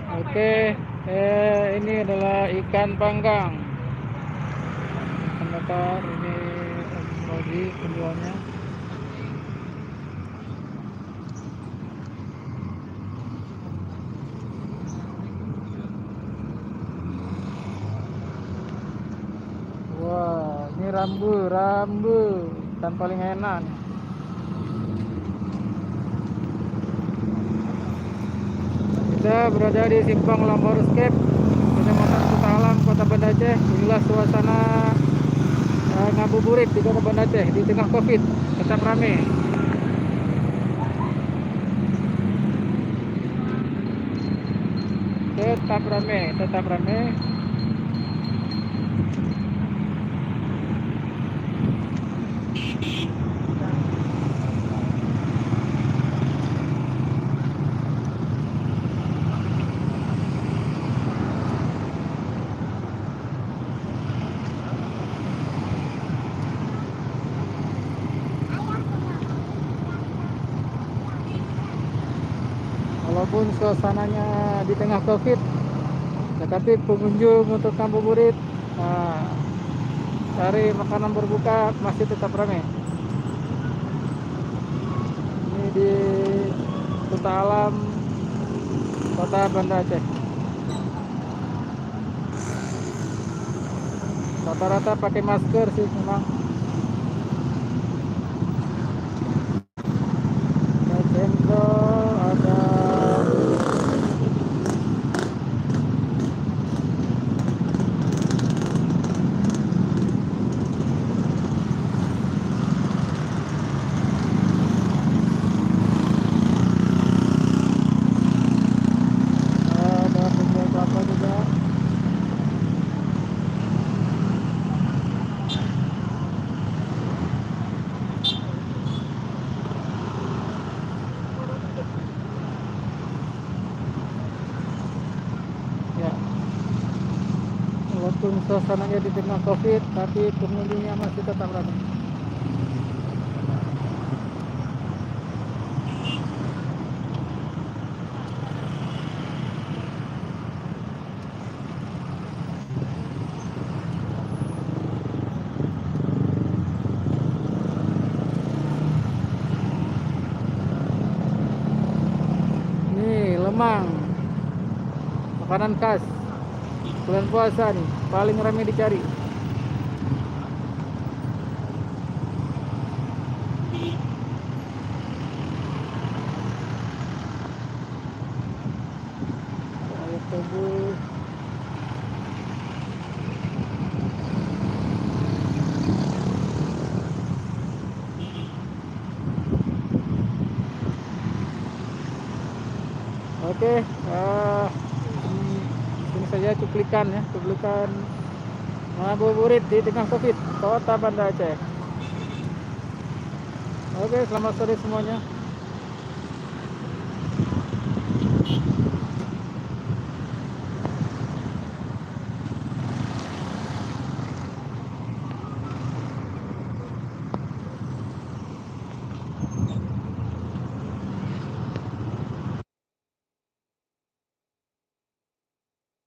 Oke, ini adalah ikan panggang. Ikan bakar ini lagi penjualnya. Wah, ini rambu, ikan paling enak nih. Kita berada di Simpang Lambar Escape, Kecamatan Kuta Alam, Kota Banda Aceh. Inilah suasana ngabuburit di Kota Banda Aceh di tengah Covid. Tetap ramai. Tetap ramai, tetap ramai. Walaupun suasananya di tengah Covid, tetapi pengunjung untuk ngabuburit, cari makanan berbuka masih tetap ramai. Ini di Kuta Alam, Kota Banda Aceh. Rata-rata pakai masker sih memang. Ada cendol, ada bumbu kelapa juga. Ya, walaupun suasananya di tengah Covid, tapi pengunjungnya masih tetap ramai. Ini lemang, makanan khas bulan puasa nih, paling ramai dicari. Ayam tebu. Oke, ini saja cuplikan ngabuburit di tengah Covid, Kota Banda Aceh. Oke, selamat sore semuanya.